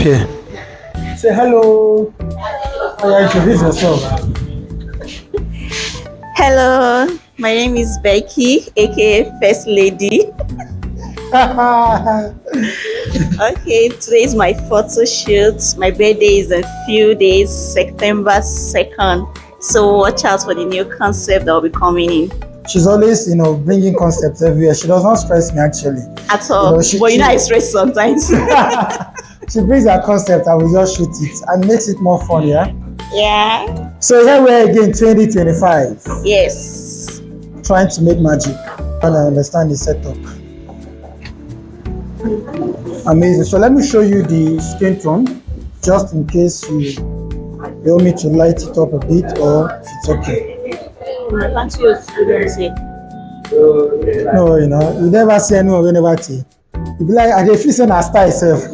here. Say hello. Introduce yourself. Hello, my name is Becky, aka First Lady. Okay, today is my photo shoot. My birthday is in a few days, September 2nd. So watch out for the new concept that will be coming in. She's always, bringing concepts everywhere. She does not stress me actually. At all. But I stress sometimes. She brings her concept and we just shoot it and makes it more fun, yeah? Yeah. So here we are again, 2025. Yes. Trying to make magic. And I understand the setup. Amazing. So let me show you the skin tone, just in case you want me to light it up a bit or if it's okay. No, you never see anyone we never see. You be like, I dey feel say na style itself.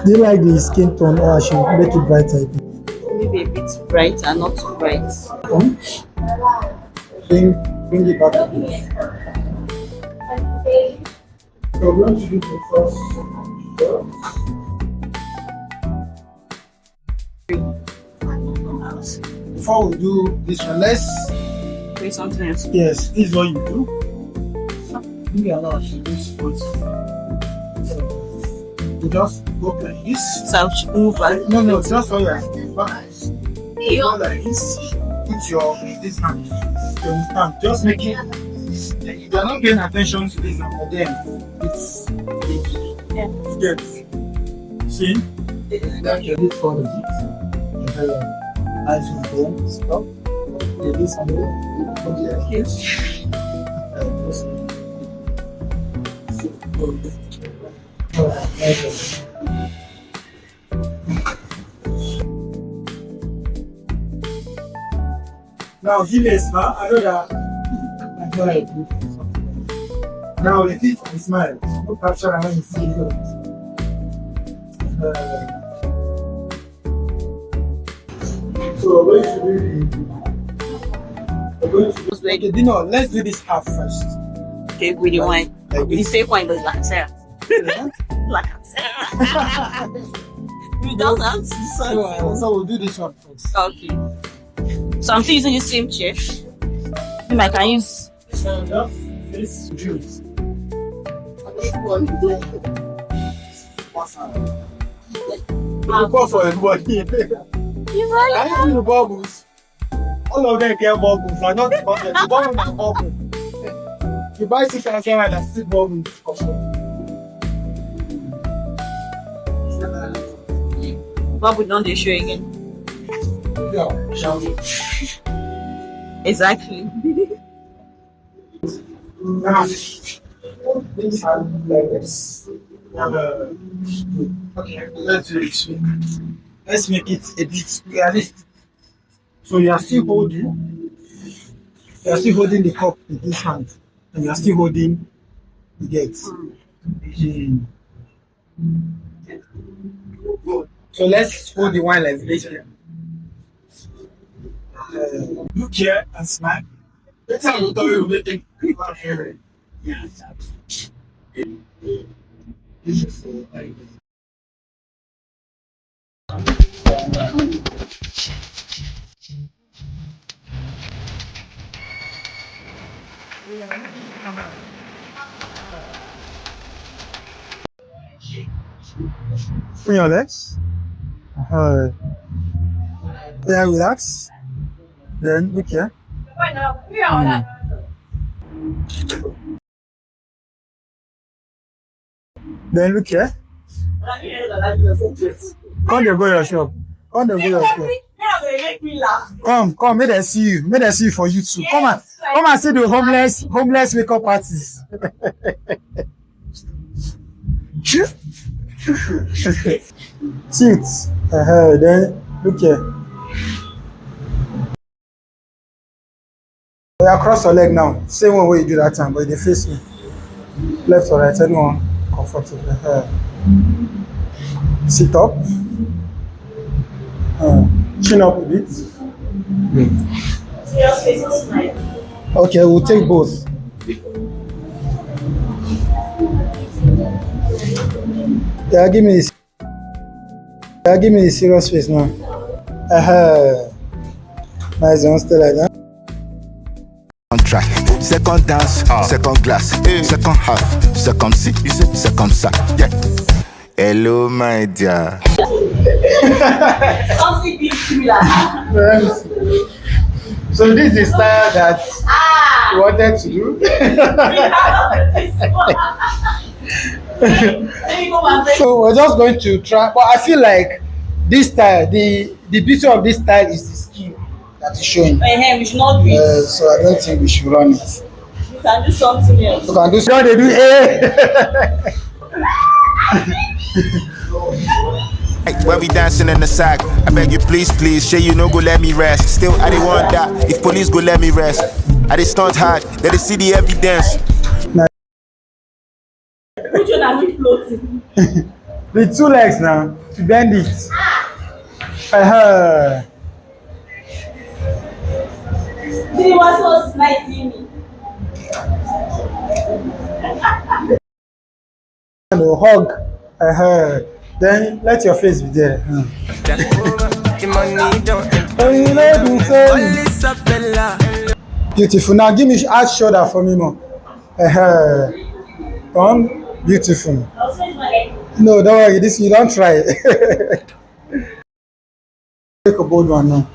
Do you like the skin tone or I should make it brighter a bit? Maybe a bit brighter, not too bright. Bring it back a bit. So we're going to do the first. Before we do this one, let's Wait, something else. yes, this is what you do. Maybe a lot of this foot. You just go like this. So I should move back. No, just all your back. Go like this. Put your this hand. You understand? Just make it. You are not paying attention to this hand, but then it's it gets. See? That you did for the bit. As you go, stop. This and now, Gilles, I know that I'm going to do something. Now, the teeth and smile. No capture and when you see it. So, we're going to do okay, let's do this half first. Okay, with the wine. Like The this. same wine, but like Sarah. Yeah. Like Sarah. We don't have to do something. So we'll do this one first. Okay. So I'm still using the same chair. Maybe I can use. So just face juice. You pour for everybody. I use the bubbles. All of them get bubbles. I not the bubbles. The bubbles are bubbles. You buy 6,000 and still bubbles. What we don't show again? Yeah, shall we? Exactly. Now, this hand like this. Okay, let's do it. Let's make it a bit realistic. So you are still holding the cup with this hand, and you are still holding the gates. So let's hold the wine like this. Look here and smile. That's how we do it. Bring your legs. Yeah, relax. Then look here. Then look here. Come there, go your shop. Come there, go your shop. Come, may they see you. May they see you for you too. Come and see the homeless makeup parties. Teeth. Then look here. Yeah, cross your leg now. Same one way you do that time, but they face me. Left or right, anyone comfortable. Sit up. Chin up a bit. Okay, we'll take both. Yeah, give me the serious face now. Nice one, stay like that. Track. Second dance, second glass, second half, second seat, second sack. Yeah. Hello, my dear. Something big similar. So this is the style that you wanted to do. So we're just going to try, but I feel like this style, the beauty of this style is the skill that is showing. We should not do it. So I don't think we should run it. We can do something else. We can do something. They do When we dancing in the sack, I beg you please, sure you no go let me rest. Still, I didn't want that. If police go let me rest, I did stunt hard. Let they see the evidence. Which one are we floating? with 2 legs now to bend it. Did you want to slide me? Hug. Then let your face be there. Beautiful. Now give me add shoulder for me more. Come. Beautiful. I'll change my leg. No, don't worry. This you don't try. Take a bold one now.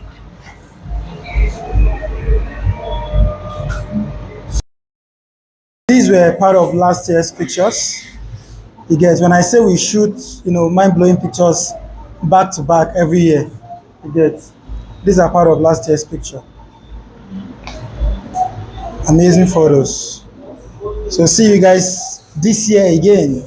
These were part of last year's pictures. You get, when I say we shoot, mind-blowing pictures back to back every year, you get, these are part of last year's picture. Amazing photos. So see you guys this year again.